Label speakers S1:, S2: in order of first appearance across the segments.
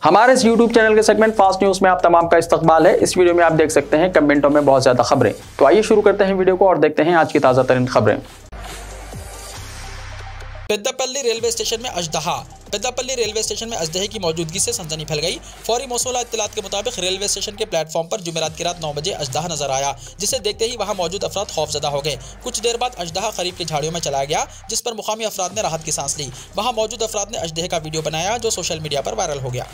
S1: हमारे इस YouTube channel के सेगमेंट फास्ट न्यूज में आप तमाम का इस्तकबाल है। इस वीडियो में आप देख सकते हैं कमेंटों में बहुत ज्यादा खबरें। तो आइए शुरू करते हैं वीडियो को और देखते हैं आज की ताजा तरीन खबरें।
S2: पेद्दापल्ली रेलवे स्टेशन में अजदहा। पेद्दापल्ली रेलवे स्टेशन में अजदहे की मौजूदगी से सनसनी फैल गई। फौरी मौसूला इत्तलात के मुताबिक रेलवे स्टेशन के प्लेटफॉर्म पर जुमेरात की रात 9 बजे अजदहा नजर आया, जिसे देखते ही वहां मौजूद अफराद खौफजदा हो गए। कुछ देर बाद अजदहा करीब की झाड़ियों में चला गया, जिस पर मुकामी अफराद ने राहत की सांस ली। वहां मौजूद अफराद ने अजदहे का वीडियो बनाया जो सोशल मीडिया पर वायरल हो गया।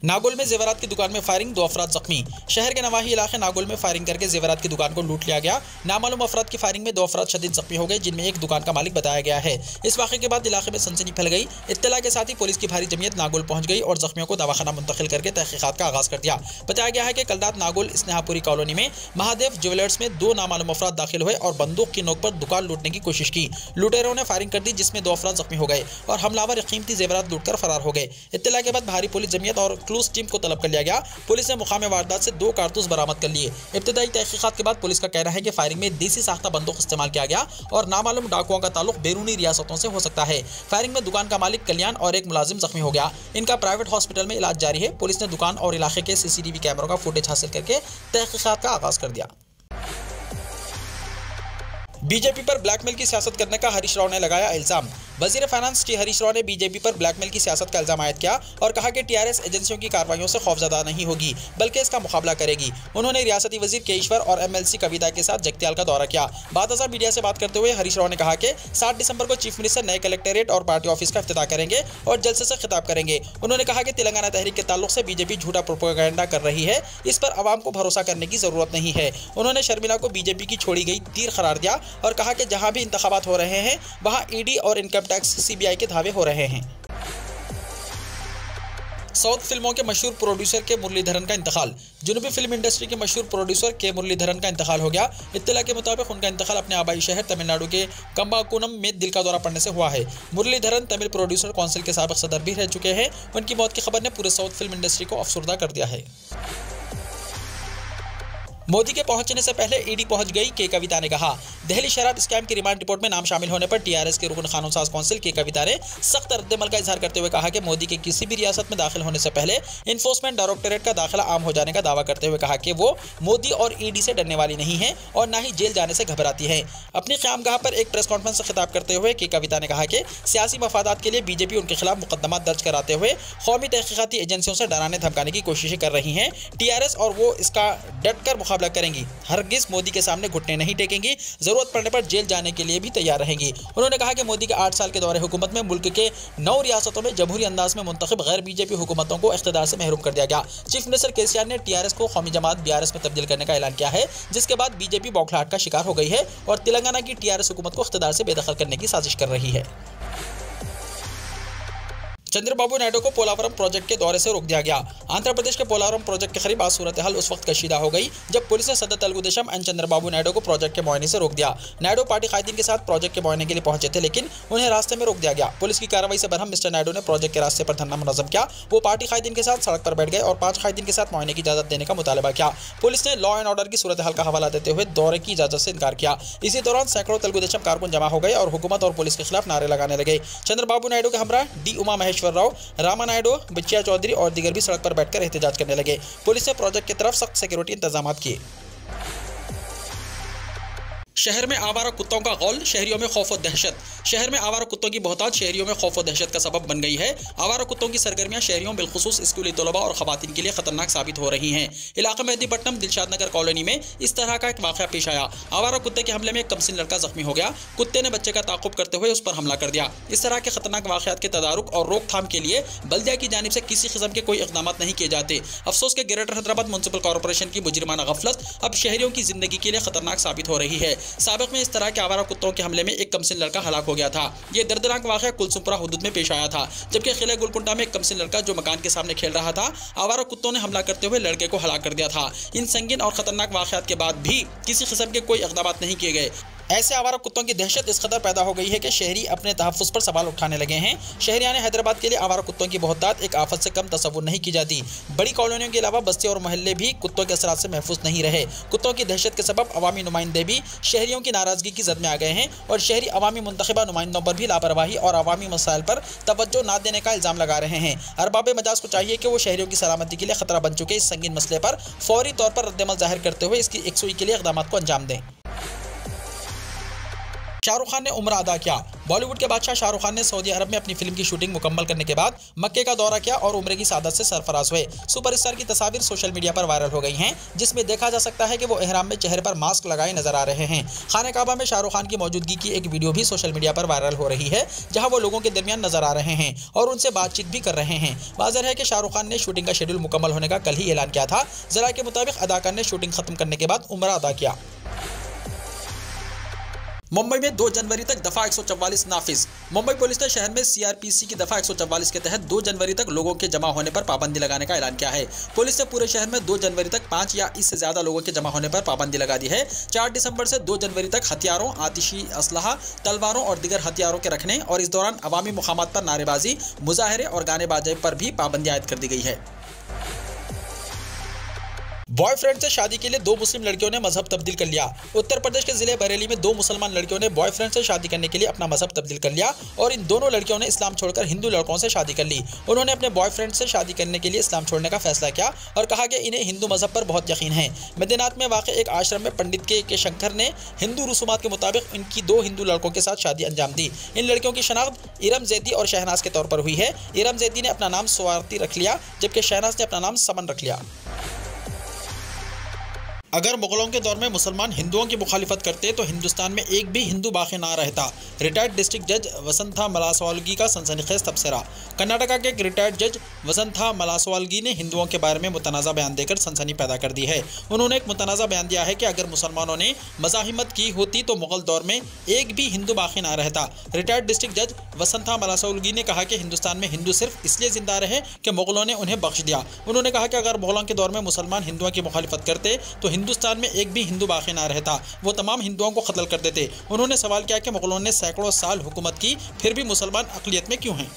S2: नागौल में जेवरात की दुकान में फायरिंग, 2 अफराद जख्मी। शहर के नवाही इलाके नागौल में फायरिंग करके जेवरात की दुकान को लूट लिया गया। नामालूम अफराद की फायरिंग में 2 अफराद शदीद जख्मी हो गए, जिनमें एक दुकान का मालिक बताया गया है। इस वाक़े के बाद इलाके में सनसनी फैल गई। इत्तला के साथ ही पुलिस की भारी जमीयत नागौल पहुंच गई और जख्मियों को दवाखाना मुंतकिल करके तहकीकात का आगाज कर दिया। बताया गया है कि कल रात नागौल स्नेहापुरी कॉलोनी में महादेव ज्वेलर्स में 2 नामालूम अफराद दाखिल हुए और बंदूक की नोक पर दुकान लूटने की कोशिश की। लुटेरों ने फायरिंग कर दी, जिसमें 2 अफराद जख्मी हो गए और हमलावर कीमती जेवरात लूटकर फरार हो गए। इत्तला के बाद भारी पुलिस जमीयत और क्लूज टीम को तलब लिया गया। पुलिस ने मुकामी वारदात से 2 कारतूस बरामद कर लिए। इब्तदाई तहकीकात के बाद पुलिस का कहना है कि फायरिंग में देसी साख्ता बंदूक इस्तेमाल किया गया और नामालूम डाकुओं का ताल्लुक बैरूनी रियासतों से हो सकता है। फायरिंग में दुकान का मालिक कल्याण और एक मुलाजिम जख्मी हो गया। इनका प्राइवेट हॉस्पिटल में इलाज जारी है। पुलिस ने दुकान और इलाके के CCTV कैमरों का फुटेज हासिल करके तहकीकात का आगाज कर दिया। बीजेपी पर ब्लैकमेल की सियासत करने का हरीश राव ने लगाया इल्जाम। वजीर फाइनेंस टी हरीश राव ने बीजेपी पर ब्लैकमेल की सियासत का इल्जाम आयद किया और कहा कि TRS एजेंसियों की कार्रवाइयों से खौफजदा नहीं होगी, बल्कि इसका मुकाबला करेगी। उन्होंने रियासती वजीर केशवर और MLC कविता के साथ जगत्याल का दौरा किया। बादशाह मीडिया से बात करते हुए हरीश राव ने कहा कि 7 दिसंबर को चीफ मिनिस्टर नए कलेक्ट्रेट और पार्टी ऑफिस का इफ्तिताह करेंगे और जलसे से खिताब करेंगे। उन्होंने कहा कि तेलंगाना तहरीक के ताल्लुक से बीजेपी झूठा प्रोपेगेंडा कर रही है, इस पर आवाम को भरोसा करने की जरूरत नहीं है। उन्होंने शर्मिला को बीजेपी की छोड़ी गई तीर करार दिया और कहा कि जहां भी इंतखाबात हो रहे हैं वहां ED और इनकम टैक्स CBI के धावे हो रहे हैं। साउथ फिल्मों के मशहूर प्रोड्यूसर के मुरलीधरन का इंतकाल। जुनूबी फिल्म इंडस्ट्री के मशहूर प्रोड्यूसर के मुरलीधरन का इंतकाल हो गया। इत्तला के मुताबिक उनका इंतकाल अपने आबाई शहर तमिलनाडु के कंबाकुनम में दिल का दौरा पड़ने से हुआ है। मुरलीधरन तमिल प्रोड्यूसर काउंसिल के साबिक सदर भी रह चुके हैं। उनकी मौत की खबर ने पूरे साउथ फिल्म इंडस्ट्री को अफसरदा कर दिया है। मोदी के पहुंचने से पहले ED पहुंच गई, के कविता ने कहा। दिल्ली शराब स्कैम की रिमांड रिपोर्ट में नाम शामिल होने पर TRS के रुकन कानून साज काउंसिल के कविता ने सख्त रद्दमल का इजहार करते हुए कहा कि मोदी के किसी भी रियासत में दाखिल होने से पहले इन्फोर्समेंट डायरेक्टोरेट का दाखिला आम हो जाने का दावा करते हुए कहा कि वो मोदी और ED से डरने वाली नहीं है और न ही जेल जाने से घबराती है। अपनी क़यामगाह पर एक प्रेस कॉन्फ्रेंस से खिताब करते हुए के कविता ने कहा कि सियासी मफादात के लिए बीजेपी उनके खिलाफ मुकदमा दर्ज कराते हुए कौमी तहकीकाती एजेंसियों से डराने धमकाने की कोशिशें कर रही हैं। TRS और वो इसका डट कर मुकाबला करेंगी। हरगिज मोदी के सामने घुटने नहीं टेकेंगी, जरूरत पड़ने पर जेल जाने के लिए भी तैयार रहेंगी। उन्होंने कहा कि मोदी के 8 साल के दौरे हुकूमत में मुल्क के 9 रियासतों में जमहूरी अंदाज में मुंतखब गैर बीजेपी हुकूमतों को इख्तिदार से महरूम कर दिया गया। चीफ मिनिस्टर केसीआर ने TRS को कौमी जमात BRS में तब्दील करने का ऐलान किया है, जिसके बाद बीजेपी बौखलाहट का शिकार हो गई है और तेलंगाना की TRS हुकूमत को इख्तिदार से बेदखल करने की साजिश कर रही है। चंद्रबाबू नायडू को पोलावरम प्रोजेक्ट के दौरे से रोक दिया गया। आंध्र प्रदेश के पोलावरम प्रोजेक्ट के करीब आज सूरत हाल उस वक्त कशीदा हो गई जब पुलिस ने सदर तेलुगुदेशम एंड चंद्रबाबू नायडू को प्रोजेक्ट के मुआयने से रोक दिया। नायडू पार्टी कायदीन के साथ प्रोजेक्ट के मुआयने के लिए पहुंचे थे, लेकिन उन्हें रास्ते में रोक दिया गया। पुलिस की कार्रवाई से बरहम मिस्टर नायडू ने प्रोजेक्ट के रास्ते पर धरना मुनज़्ज़म किया। वो पार्टी कायदीन के साथ सड़क पर बैठ गए और 5 कायदीन के साथ मुआयने की इजाजत देने का मुतालबा किया। पुलिस ने लॉ एंड ऑर्डर की सूरत हाल का हवाला देते हुए दौरे की इजाजत से इनकार किया। इसी दौरान सैकड़ों तेलुगुदेशम कारकुन जमा हो गए और हुकूमत और पुलिस के खिलाफ नारे लगाने लगे। चंद्रबाबू नायडू के हमरा D उमा महेश्वर राव, रामा नायडू, बच्चिया चौधरी और दीगर भी सड़क पर बैठकर एहतजाज करने लगे। पुलिस ने प्रोजेक्ट की तरफ सख्त सिक्योरिटी इंतजाम किए। शहर में आवारा कुत्तों का गौल, शहरियों में खौफ और दहशत। शहर में आवारा कुत्तों की बहुतायत शहरियों में खौफ और दहशत का सबब बन गई है। आवारा कुत्तों की सरगर्मियां शहरियों बिलखुसूस स्कूली तलबा और खवातीन के लिए खतरनाक साबित हो रही हैं। इलाका मेहदीपट्टनम दिलशाद नगर कॉलोनी में इस तरह का एक वाक़या पेश आया। आवारा कुत्ते के हमले में एक कमसिन लड़का जख्मी हो गया। कुत्ते ने बच्चे का ताक़ुब करते हुए उस पर हमला कर दिया। इस तरह के खतरनाक वाक़यात के तदारुक और रोकथाम के लिए बल्दिया की जानिब से किसी किस्म के कोई इक़दाम नहीं किए जाते। अफसोस के ग्रेटर हैदराबाद म्युनिसिपल कॉर्पोरेशन की मुजरिमाना गफलत अब शहरियों की जिंदगी के लिए खतरनाक साबित हो रही है। साबिक़ में इस तरह के आवारा कुत्तों के हमले में एक कमसिन लड़का हलाक हो गया था। ये दर्दनाक वाक़या कुलसुमपुरा हुदूद में पेश आया था, जबकि किले गुलकुंडा में एक कमसिन लड़का जो मकान के सामने खेल रहा था, आवारा कुत्तों ने हमला करते हुए लड़के को हलाक कर दिया था। इन संगीन और खतरनाक वाक़यात के बाद भी किसी किस्म के कोई इक़दाम नहीं किए गए। ऐसे आवारा कुत्तों की दहशत इस कदर पैदा हो गई है कि शहरी अपने तहफ़्फ़ुज़ पर सवाल उठाने लगे हैं। शहरियान हैदराबाद के लिए आवारा कुत्तों की बहुतायत एक आफत से कम तस्वुर नहीं की जाती। बड़ी कॉलोनियों के अलावा बस्ती और मोहल्ले भी कुत्तों के असरात से महफूज नहीं रहे। कुत्तों की दहशत के सबब अवामी नुमाइंदे भी शहरियों की नाराजगी की जद में आ गए हैं और शहरी अवामी मुंतखबा नुमाइंदों पर भी लापरवाही और अवामी मसाइल पर तवज्जो न देने का इल्ज़ाम लगा रहे हैं। अरबाब मजाज को चाहिए कि वो शहरियों की सलामती के लिए खतरा बन चुके इस संगीन मसले पर फौरी तौर पर रद्दमल जाहिर करते हुए इसकी यकसुई के लिए इक़दाम को अंजाम दें। शाहरुख खान ने उम्र अदा किया। बॉलीवुड के बादशाह शाहरुख खान ने सऊदी अरब में अपनी फिल्म की शूटिंग मुकम्मल करने के बाद मक्के का दौरा किया और उम्र की सादत से सरफराज हुए। सुपरस्टार की तस्वीर सोशल मीडिया पर वायरल हो गई हैं, जिसमें देखा जा सकता है कि वो एहराम में चेहरे पर मास्क लगाए नजर आ रहे हैं। खाने काबा में शाहरुख खान की मौजूदगी की एक वीडियो भी सोशल मीडिया पर वायरल हो रही है, जहां वो लोगों के दरमियान नजर आ रहे हैं और उनसे बातचीत भी कर रहे हैं। वाज़ेह है कि शाहरुख खान ने शूटिंग का शेड्यूल मुकम्मल होने का कल ही ऐलान किया था। जरा के मुताबिक अदाकार ने शूटिंग खत्म करने के बाद उम्र अदा किया। मुंबई में 2 जनवरी तक दफ़ा 144 नाफिज। मुंबई पुलिस ने शहर में सीआरपीसी की दफ़ा 144 के तहत 2 जनवरी तक लोगों के जमा होने पर पाबंदी लगाने का ऐलान किया है। पुलिस ने पूरे शहर में 2 जनवरी तक 5 या इससे ज़्यादा लोगों के जमा होने पर पाबंदी लगा दी है। 4 दिसंबर से 2 जनवरी तक हथियारों, आतिशी असलहा, तलवारों और दीगर हथियारों के रखने और इस दौरान अवामी मुकामात पर नारेबाजी, मुजाहरे और गाने बाजे पर भी पाबंदी आयद कर दी गई है। बॉयफ्रेंड से शादी के लिए 2 मुस्लिम लड़कियों ने मजहब तब्दील कर लिया। उत्तर प्रदेश के जिले बरेली में 2 मुसलमान लड़कियों ने बॉयफ्रेंड से शादी करने के लिए अपना मजहब तब्दील कर लिया और इन दोनों लड़कियों ने इस्लाम छोड़कर हिंदू लड़कों से शादी कर ली। उन्होंने अपने बॉयफ्रेंड से शादी करने के लिए इस्लाम छोड़ने का फैसला किया और कहा कि इन्हें हिंदू मजहब पर बहुत यकीन है। मदीनात में वाक़ एक आश्रम में पंडित के शंकर ने हिंदू रसूमात के मुताबिक इनकी 2 हिंदू लड़कों के साथ शादी अंजाम दी। इन लड़कियों की शनाख्त इरम जैदी और शहनाज के तौर पर हुई है। इरम जैदी ने अपना नाम स्वाति रख लिया, जबकि शहनाज ने अपना नाम समन रख लिया। अगर मुगलों के दौर में मुसलमान हिंदुओं की मुखालिफत करते तो हिंदुस्तान में एक भी हिंदू बाकी ना रहता। रिटायर्ड डिस्ट्रिक्ट जज वसंथा मलासवालगी का सनसनीखेज तबसरा। कर्नाटका के एक रिटायर्ड जज वसंथा मलासवालगी ने हिंदुओं के बारे में मुतनाज़ा बयान देकर सनसनी पैदा कर दी है। उन्होंने एक मुतनाज़ा बयान दिया है कि अगर मुसलमानों ने मज़ाहिमत की होती तो मुगल दौर में एक भी हिंदू बाकी ना रहता। रिटायर्ड डिस्ट्रिक्ट जज वसंथा मलासवालगी ने कहा कि हिंदुस्तान में हिंदू सिर्फ इसलिए जिंदा रहे कि मुगलों ने उन्हें बख्श दिया। उन्होंने कहा कि अगर मुगलों के दौर में मुसलमान हिंदुओं की मुखालिफत करते तो हिंदुस्तान में एक भी हिंदू बाकी ना रहता, वो तमाम हिंदुओं को कत्ल कर देते। उन्होंने सवाल किया कि मुगलों ने सैकड़ों साल हुकूमत की, फिर भी मुसलमान अक़लियत में क्यों हैं।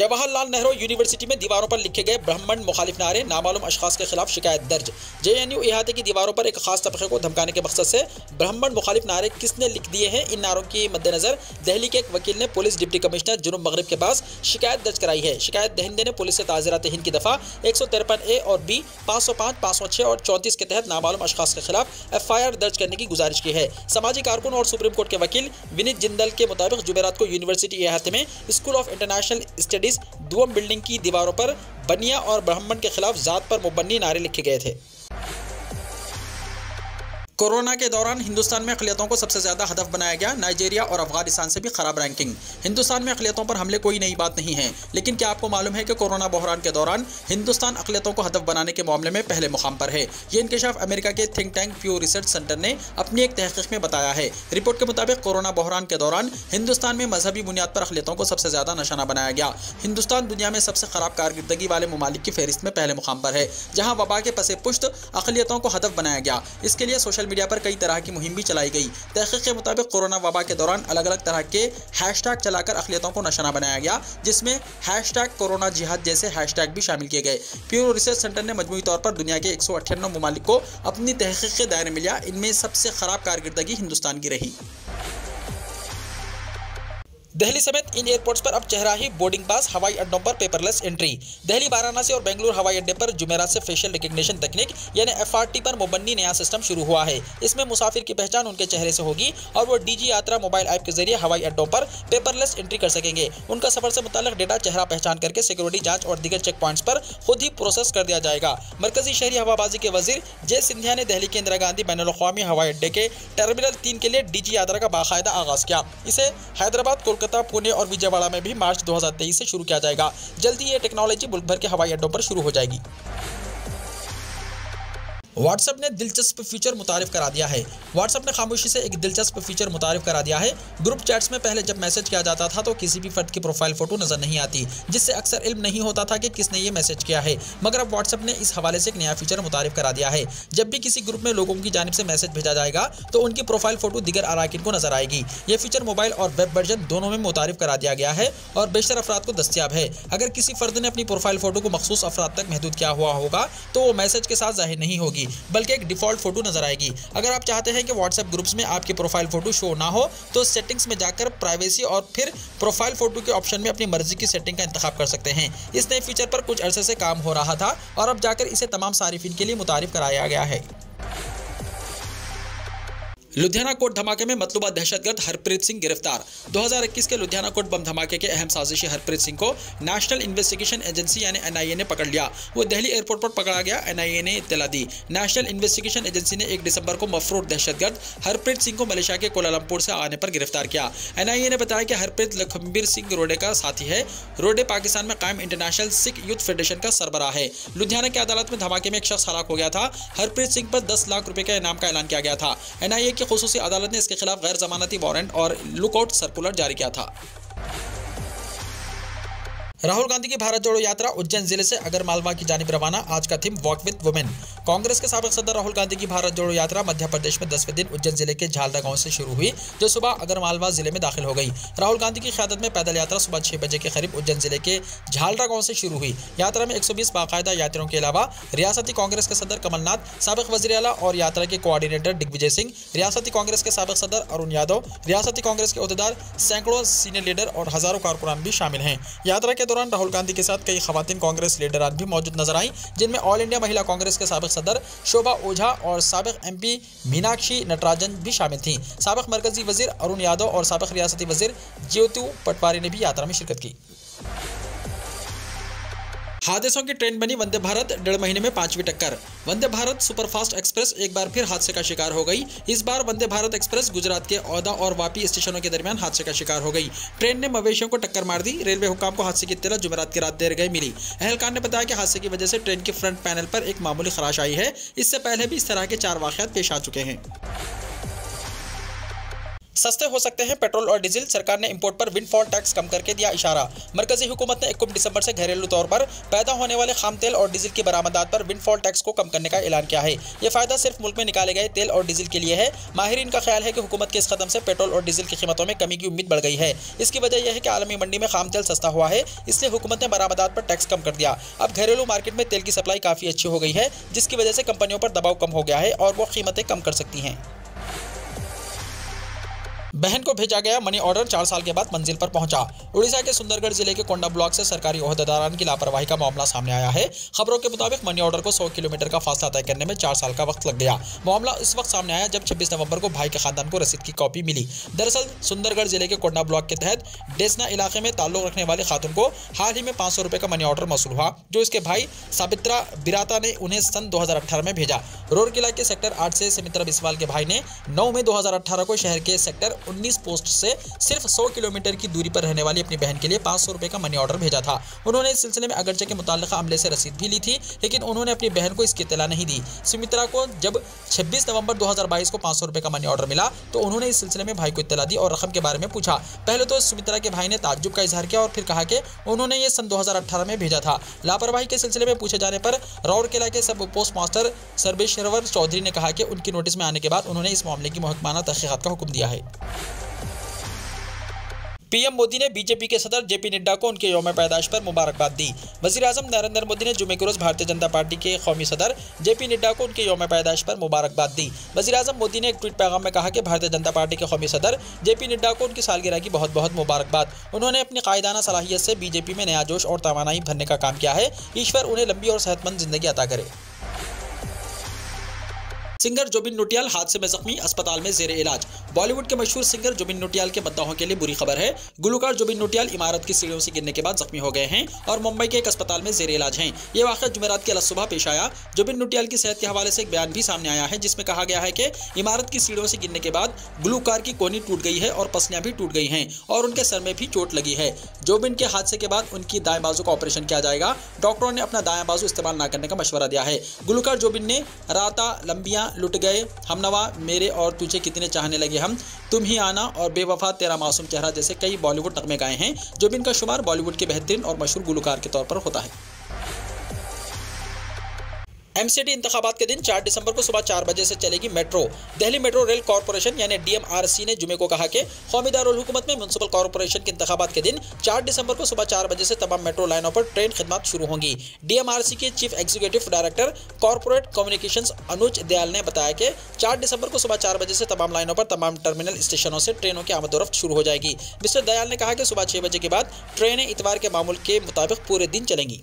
S2: जवाहरलाल नेहरू यूनिवर्सिटी में दीवारों पर लिखे गए ब्राह्मण मुखालिफ नारे, नामालूम अशखास के खिलाफ शिकायत दर्ज। जेएनयू इहाते की दीवारों पर एक खास तबके को धमकाने के मकसद से ब्राह्मण मुखालिफ नारे किसने लिख दिए हैं, इन नारों के मद्देनजर दिल्ली के एक वकील ने पुलिस डिप्टी कमिश्नर जुनूब मगरिब के पास शिकायत दर्ज कराई है। शिकायत दहिंदे ने पुलिस से ताज़ीरात हिंद की दफ़ा 153A और B, 505, 506 और 34 के तहत नामालूम अशखास के खिलाफ FIR दर्ज करने की गुजारिश की है। समाजी कारकुन और सुप्रीम कोर्ट के वकील विनीत जिंदल के मुताबिक जुमेरात को यूनिवर्सिटी इहाते में स्कूल ऑफ इंटरनेशनल स्टडीज दुअम बिल्डिंग की दीवारों पर बनिया और ब्राह्मण के खिलाफ जात पर मुबन्नी नारे लिखे गए थे। कोरोना के दौरान हिंदुस्तान में अक़लियतों को सबसे ज़्यादा हदफ बनाया गया। नाइजीरिया और अफगानिस्तान से भी ख़राब रैंकिंग। हिंदुस्तान में अक़लियतों पर हमले कोई नई बात नहीं है, लेकिन क्या आपको मालूम है कि कोरोना बहरान के दौरान हिंदुस्तान अक़लियतों को हदफ बनाने के मामले में पहले मुकाम पर है। ये इंकशाफ अमेरिका के थिंक टैंक प्यू रिसर्च सेंटर ने अपनी एक तहक़ीक़ में बताया है। रिपोर्ट के मुताबिक कोरोना बहरान के दौरान हिंदुस्तान में मजहबी बुनियाद पर अक़लियतों को सबसे ज़्यादा निशाना बनाया गया। हिंदुस्तान दुनिया में सबसे ख़राब कारकर्दगी वाले ममालिक की फहरिस्त में पहले मुकाम पर है, जहाँ वबा के पसे पुश्त अक़लियतों को हदफ बनाया गया। इसके लिए सोशल मीडिया पर कई तरह की मुहिम भी चलाई गई। तहक़ीक़ के मुताबिक कोरोना वबा के दौरान अलग अलग तरह के हैशटैग चलाकर अक़लियतों को निशाना बनाया गया, जिसमें हैशटैग कोरोना जिहाद जैसे हैशटैग भी शामिल किए गए। प्यू रिसर्च सेंटर ने मजमूई तौर पर दुनिया के 198 ममालिक को अपनी तहक़ीक़ के दायरे में लिया। इनमें सबसे ख़राब कारकर्दगी हिंदुस्तान की रही। दिल्ली समेत इन एयरपोर्ट्स पर अब चेहरा ही बोर्डिंग पास, हवाई अड्डों पर पेपरलेस एंट्री। दिल्ली, वाराणसी और बेंगलुरु हवाई अड्डे पर जुमेरात से फेशियल रिकग्निशन तकनीक यानी FRT पर मुबन्नी नया सिस्टम शुरू हुआ है। इसमें मुसाफिर की पहचान उनके चेहरे से होगी और वो DG यात्रा मोबाइल ऐप के जरिए हवाई अड्डों पर पेपरलेस एंट्री कर सकेंगे। उनका सफर से मुताल्लिक डेटा चेहरा पहचान करके सिक्योरिटी जाँच और दीगर चेक पॉइंट्स पर खुद ही प्रोसेस कर दिया जाएगा। मरकजी शहरी हवाबाजी के वजीर जे सिंधिया ने दिल्ली के इंदिरा गांधी बैनुल-अक़वामी हवाई अड्डे के टर्मिनल 3 के लिए DG यात्रा का बाकायदा आगाज किया। इसे हैदराबाद, कोलकाता, पुणे और विजयवाड़ा में भी मार्च 2023 से शुरू किया जाएगा। जल्दी ये टेक्नोलॉजी मुल्क भर के हवाई अड्डों पर शुरू हो जाएगी। व्हाट्सएप ने दिलचस्प फीचर मुतारिफ करा दिया है। व्हाट्सएप ने खामोशी से एक दिलचस्प फीचर मुतारिफ करा दिया है। ग्रुप चैट्स में पहले जब मैसेज किया जाता था तो किसी भी फर्द की प्रोफाइल फोटो नजर नहीं आती, जिससे अक्सर इल्म नहीं होता था कि किसने ये मैसेज किया है। मगर अब व्हाट्सएप ने इस हवाले से एक नया फीचर मुतारिफ करा दिया है। जब भी किसी ग्रुप में लोगों की जानिब से मैसेज भेजा जाएगा तो उनकी प्रोफाइल फोटो दिगर अराकीन को नजर आएगी। ये फीचर मोबाइल और वेब वर्जन दोनों में मुतारिफ करा दिया गया है और बेशतर अफराद को दस्तयाब है। अगर किसी फर्द ने अपनी प्रोफाइल फोटो को मखसूस अफराद तक महदूद किया हुआ होगा तो वो मैसेज के साथ जाहिर नहीं होगी, बल्कि एक डिफॉल्ट फोटो नजर आएगी। अगर आप चाहते हैं कि व्हाट्सएप ग्रुप्स में आपकी प्रोफाइल फोटो शो ना हो तो सेटिंग्स में जाकर प्राइवेसी और फिर प्रोफाइल फोटो के ऑप्शन में अपनी मर्जी की सेटिंग का इंतखाब कर सकते हैं। इस नए फीचर पर कुछ अरसे से काम हो रहा था और अब जाकर इसे तमाम सारिफिन के लिए मुतारिफ कराया गया है। लुधियाना कोर्ट धमाके में मतलूबा दहशतगर्द हरप्रीत सिंह गिरफ्तार। 2021 के लुधियाना कोर्ट बम धमाके के अहम साजिशी हरप्रीत सिंह को नेशनल इन्वेस्टिगेशन एजेंसी यानी NIA ने पकड़ लिया। वो दिल्ली एयरपोर्ट पर पकड़ा गया। NIA ने इत्तला दी। नेशनल इन्वेस्टिगेशन एजेंसी ने 1 दिसंबर को मफरूर दहशतगर्द हरप्रीत सिंह को मलेशिया के कोलालमपुर से आने पर गिरफ्तार किया। NIA ने बताया कि हरप्रीत लखबीर सिंह रोडे का साथी है। रोडे पाकिस्तान में कायम इंटरनेशनल सिख यूथ फेडरेशन का सरबराह है। लुधियाना की अदालत में धमाके में एक शख्स हलाक हो गया था। हरप्रीत सिंह पर 10 लाख रुपए के इनाम का ऐलान किया गया था। NIA की खुसूसी अदालत ने इसके खिलाफ गैर जमानती वारंट और लुकआउट सर्कुलर जारी किया था। राहुल गांधी की भारत जोड़ो यात्रा उज्जैन जिले से अगरमालवा की जानिब रवाना। आज का theme walk with women. Congress के साबिक सदर राहुल गांधी की भारत जोड़ो यात्रा मध्य प्रदेश में 10वें दिन उज्जैन जिले के झालदा गांव से शुरू हुई, जो सुबह अगरमालवा जिले में दाखिल हो गई। राहुल गांधी की क़यादत में पैदल यात्रा सुबह 6 बजे के करीब उज्जैन जिले के झालदा गांव से शुरू हुई। यात्रा में 120 बाकायदा यात्रियों के अलावा रियासती कांग्रेस के सदर कमलनाथ, साबिक वज़ीर आला और यात्रा के कोऑर्डिनेटर दिग्विजय सिंह, रियासती कांग्रेस के साबिक सदर अरुण यादव, रियासती कांग्रेस के अहदेदार, सैकड़ों सीनियर लीडर और हजारों कारकुनान भी शामिल हैं। यात्रा के दौरान राहुल गांधी के साथ कई खवातीन कांग्रेस लीडरान भी मौजूद नजर आईं, जिनमें ऑल इंडिया महिला कांग्रेस के साबिक सदर शोभा ओझा और साबिक MP मीनाक्षी नटराजन भी शामिल थीं। साबिक मरकजी वजीर अरुण यादव और साबिक रियासती वजीर ज्योति पटवारी ने भी यात्रा में शिरकत की। हादसों की ट्रेन बनी वंदे भारत, 1.5 महीने में 5वीं टक्कर। वंदे भारत सुपरफास्ट एक्सप्रेस एक बार फिर हादसे का शिकार हो गई। इस बार वंदे भारत एक्सप्रेस गुजरात के औदा और वापी स्टेशनों के दरमियान हादसे का शिकार हो गई। ट्रेन ने मवेशियों को टक्कर मार दी। रेलवे हुकाम को हादसे की इत्तला जुमेरात की रात देर गए मिली। अहलकार ने बताया कि हादसे की वजह से ट्रेन के फ्रंट पैनल पर एक मामूली खराश आई है। इससे पहले भी इस तरह के 4 वाक़यात पेश आ चुके हैं। सस्ते हो सकते हैं पेट्रोल और डीजल, सरकार ने इंपोर्ट पर विंडफॉल टैक्स कम करके दिया इशारा। मरकजी हुकूमत ने 21 दिसंबर से घरेलू तौर पर पैदा होने वाले खाम तेल और डीजल की बरामदात पर विंडफॉल टैक्स को कम करने का ऐलान किया है। यह फायदा सिर्फ मुल्क में निकाले गए तेल और डीजल के लिए है। माहिरीन का ख्याल है कि हुकूमत के इस कदम से पेट्रोल और डीजल की कीमतों में कमी की उम्मीद बढ़ गई है। इसकी वजह यह है कि आलमी मंडी में खाम तेल सस्ता हुआ है, इसलिए हुकूमत ने बरामदात पर टैक्स कम कर दिया। अब घरेलू मार्केट में तेल की सप्लाई काफी अच्छी हो गई है, जिसकी वजह से कंपनियों पर दबाव कम हो गया है और वो कीमतें कम कर सकती हैं। बहन को भेजा गया मनी ऑर्डर 4 साल के बाद मंजिल पर पहुंचा। उड़ीसा के सुंदरगढ़ जिले के कोंडा ब्लॉक से सरकारी ओहदेदारान की लापरवाही का मामला सामने आया है। खबरों के मुताबिक मनी ऑर्डर को 100 किलोमीटर का फासला तय करने में 4 साल का वक्त लग गया। मामला इस वक्त सामने आया जब 26 नवंबर को भाई के खानदान को रसीद की कॉपी मिली। दरअसल सुंदरगढ़ जिले के कोंडा ब्लॉक के तहत डेसना इलाके में ताल्लुक रखने वाले खातून को हाल ही में 500 रुपए का मनी ऑर्डर मौसूल हुआ, जो इसके भाई साबित्रा बिराता ने उन्हें सन 2018 में भेजा। रोरकिला के सेक्टर 8 से सुमित्रा बिस्वाल के भाई ने 9 मई 2018 को शहर के सेक्टर 19 पोस्ट से सिर्फ 100 किलोमीटर की दूरी पर रहने वाली अपनी बहन के लिए 500 रुपए का मनी ऑर्डर भेजा था। उन्होंने इस सिलसिले में अगरचे के मुताल्लिका अमले से रसीद भी ली थी, लेकिन उन्होंने अपनी बहन को इसकी इत्तला नहीं दी। सुमित्रा को जब 26 नवंबर 2022 को 500 रुपए का मनी ऑर्डर मिला तो उन्होंने इस सिलसिले में भाई को इत्तला दी और रकम के बारे में पूछा। पहले तो सुमित्रा के भाई ने ताज्जुब का इजहार किया और फिर कहा कि उन्होंने ये सन 2018 में भेजा था। लापरवाही के सिलसिले में पूछे जाने पर राउरकेला के सब पोस्ट मास्टर सर्वेश्वर चौधरी ने कहा कि उनकी नोटिस में आने के बाद उन्होंने इस मामले की महकमाना तहकीकात का हुक्म दिया है। पीएम मोदी ने बीजेपी के सदर जेपी नड्डा को उनके यौम पैदाइश पर मुबारकबाद दी। वज़ीर आज़म नरेंद्र मोदी ने जुमे के रोज़ भारतीय जनता पार्टी के कौमी सदर जेपी नड्डा को उनके यौम पैदाइश पर मुबारकबाद दी। वज़ीर आज़म मोदी ने एक ट्वीट पैगाम में कहा कि भारतीय जनता पार्टी के कौमी सदर जेपी नड्डा को उनकी सालगिरह की बहुत बहुत मुबारकबाद। उन्होंने अपनी कायदाना सलाहियत से बीजेपी में नया जोश और तवानाई भरने का काम किया है। ईश्वर उन्हें लंबी और सेहतमंद जिंदगी अता करे। सिंगर जुबिन नौटियाल हादसे में जख्मी, अस्पताल में जेर इलाज। बॉलीवुड के मशहूर सिंगर जुबिन नौटियाल के मद्दाहों के लिए बुरी खबर है। गुलकार जुबिन नौटियाल इमारत की सीढ़ियों से गिरने के बाद जख्मी हो गए हैं और मुंबई के एक अस्पताल में जेर इलाज हैं। ये वाक़या जुमेरात की सुबह पेश आया। जुबिन नौटियाल की सेहत के हवाले से एक बयान भी सामने आया है, जिसमें कहा गया है कि इमारत की सीढ़ियों से गिरने के बाद गुलकार की कोहनी टूट गई है और पसलियां भी टूट गई हैं और उनके सर में भी चोट लगी है। जुबिन के हादसे के बाद उनकी दाएं बाजू का ऑपरेशन किया जाएगा। डॉक्टरों ने अपना दायां बाजू इस्तेमाल न करने का मशवरा दिया है। गुलकार जुबिन ने राता लंबियां लुट गए, हमनवा, मेरे और तुझे कितने चाहने लगे हम, तुम ही आना और बेवफा, तेरा मासूम चेहरा जैसे कई बॉलीवुड नगमे गाए हैं। जुबिन का शुमार बॉलीवुड के बेहतरीन और मशहूर गुलकार के तौर पर होता है। एमसीडी इंतखाबात के दिन 4 दिसंबर को सुबह 4 बजे से चलेगी metro. Delhi metro rail corporation यानी डीएमआरसी ने जुमे को कहा कि कौमी दारुल हुकूमत में म्युनिसिपल कॉरपोरेशन के इंतखाबात के दिन 4 दिसंबर को सुबह 4 बजे से तमाम मेट्रो लाइनों पर ट्रेन खिदमत शुरू होंगी। डीएमआरसी के chief executive director corporate communications Anuj Dayal ने बताया कि 4 दिसंबर को सुबह 4 बजे से तमाम लाइनों पर तमाम टर्मिनल स्टेशनों से ट्रेनों की आमद-ओ-रफ्त शुरू हो जाएगी। मिस्टर दयाल ने कहा कि सुबह 6 बजे के बाद ट्रेनें इतवार के मामूल के मुताबिक पूरे दिन चलेंगी।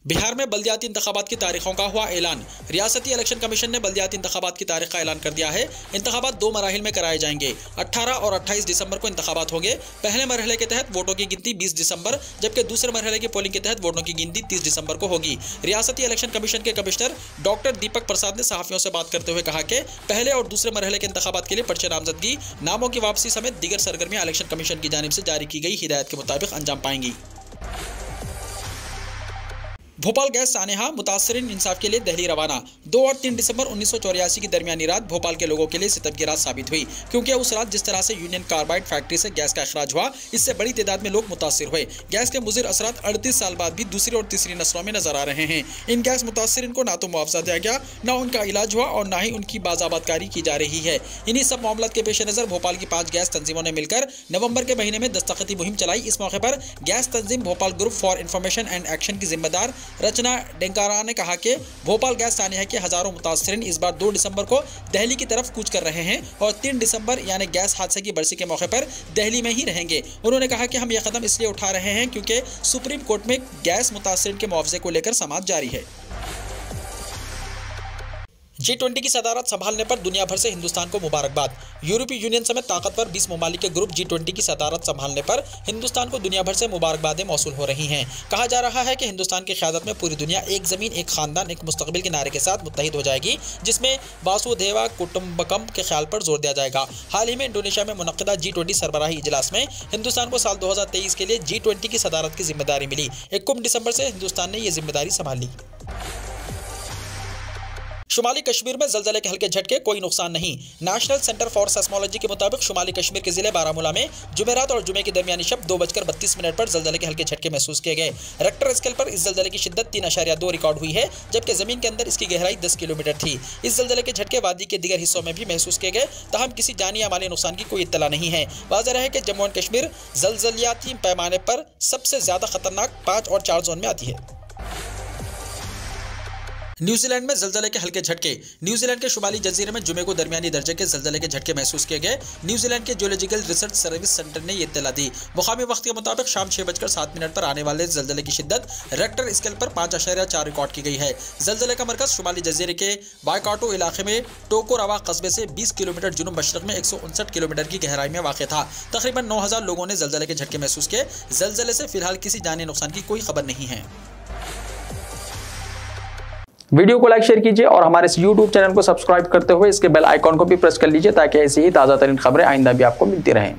S2: बिहार में बल्दियाती इंतखाबात की तारीखों का हुआ ऐलान। रियासती इलेक्शन कमीशन ने बल्दियाती इंतखाबात की तारीख का ऐलान कर दिया है। इंतखाबात 2 मराहिल में कराए जाएंगे। 18 और 28 दिसंबर को इंतखाबात होंगे। पहले मरहले के तहत वोटों की गिनती 20 दिसंबर, जबकि दूसरे मरहले की पोलिंग के तहत वोटों की गिनती 30 दिसंबर को होगी। रियासती इलेक्शन कमीशन के कमिश्नर डॉक्टर दीपक प्रसाद ने सहाफियों से बात करते हुए कहा कि पहले और दूसरे मरहले के इंतखाबात के लिए पर्चे नामजदगी, नामों की वापसी समेत दीगर सरगर्मियां इलेक्शन कमीशन की जानिब से जारी की गई हिदायत के मुताबिक अंजाम पाएंगी। भोपाल गैस सानेहा मुतासरीन इंसाफ के लिए दिल्ली रवाना। 2 और 3 दिसंबर 1984 की दरमियानी रात भोपाल के लोगों के लिए सितम की रात साबित हुई, क्योंकि उस रात जिस तरह से यूनियन कार्बाइड फैक्ट्री से गैस का अखराज हुआ, इससे बड़ी तादाद में लोग मुतासिर हुए। गैस के मुज़िर असरात 38 साल बाद भी दूसरी और तीसरी नस्लों में नजर आ रहे हैं। इन गैस मुतासरीन को ना तो मुआवजा दिया गया, ना उनका इलाज हुआ और ना ही उनकी बाज़ाबादकारी की जा रही है। इन्हीं सब मामलों के पेश नज़र भोपाल की 5 गैस तंजीमों ने मिलकर नवंबर के महीने में दस्तखती मुहिम चलाई। इस मौके पर gas Tanzeem Bhopal group for information and action की जिम्मेदार रचना डेंकारा ने कहा कि भोपाल गैस सानेहा के हजारों मुतासरीन इस बार 2 दिसंबर को दिल्ली की तरफ कूच कर रहे हैं और 3 दिसंबर यानी गैस हादसे की बरसी के मौके पर दिल्ली में ही रहेंगे। उन्होंने कहा कि हम यह कदम इसलिए उठा रहे हैं क्योंकि सुप्रीम कोर्ट में गैस मुतासरीन के मुआवजे को लेकर समाअत जारी है। G20 की सदारत संभालने पर दुनिया भर से हिंदुस्तान को मुबारकबाद। यूरोपीय यूनियन समेत ताकतवर 20 ममालिक के ग्रुप G20 की सदारत संभालने पर हिंदुस्तान को दुनिया भर से मुबारकबादें मौसूल हो रही हैं। कहा जा रहा है कि हिंदुस्तान की क़यादत में पूरी दुनिया एक ज़मीन, एक ख़ानदान, एक मुस्तक़बिल के नारे के साथ मुत्तहिद हो जाएगी, जिसमें वासुदेवा कुटुम्बकम के ख्याल पर जोर दिया जाएगा। हाल ही में इंडोनेशिया में मुनक़्क़िदा G20 सरबराही इजलास में हिंदुस्तान को साल 2023 के लिए G20 की सदारत की जिम्मेदारी मिली। 21 दिसंबर से हिंदुस्तान ने यह जिम्मेदारी संभाली। शुमाली कश्मीर में ज़लज़ले के हल्के झटके, कोई नुकसान नहीं। नेशनल सेंटर फॉर सेस्मोलॉजी के मुताबिक शुमाली कश्मीर के ज़िले बारामूला में जुमेरात और जुमे की दरमियानी शब 2:32 पर ज़लज़ले के हल्के झटके महसूस किए गए। रेक्टर स्केल पर इस ज़लज़ले की शिद्दत 3.2 रिकॉर्ड हुई है, जबकि ज़मीन के अंदर इसकी गहराई 10 किलोमीटर थी। इस ज़लज़ले के झटके वादी के दीगर हिस्सों में भी महसूस किए गए, ताहम किसी जानी या माली नुकसान की कोई इत्तला नहीं है। वाज़ेह है कि जम्मू एंड कश्मीर ज़लज़लियाती पैमाने पर सबसे ज़्यादा खतरनाक 5 और 4 जोन में आती है। न्यूजीलैंड में ज़लज़ले के हल्के झटके। न्यूजीलैंड के शुमाली जजीरे में जुमे को दरमियानी दर्जे के ज़लज़ले के झटके महसूस किए गए। न्यूजीलैंड के जियोलॉजिकल रिसर्च सर्विस सेंटर ने यह इत्तला दी। मुकामी वक्त के मुताबिक शाम 6:07 पर आने वाले ज़लज़ले की शिद्दत रेक्टर स्केल पर 5.4 रिकॉर्ड की गई है। ज़लज़ले का मरकज़ शुमाली जजीरे के वायकाटो इलाके में टोकोरावा कस्बे से 20 किलोमीटर जुनूब मशरक़ में 159 किलोमीटर की गहराई में वाक़ था। तकरीबन 9,000 लोगों ने ज़लज़ले के झटके महसूस किए। ज़लज़ले से फिलहाल किसी जानी नुकसान की कोई खबर नहीं है।
S1: वीडियो को लाइक शेयर कीजिए और हमारे इस YouTube चैनल को सब्सक्राइब करते हुए इसके बेल आइकॉन को भी प्रेस कर लीजिए, ताकि ऐसी ही ताज़ा तरीन खबरें आइंदा भी आपको मिलती रहें।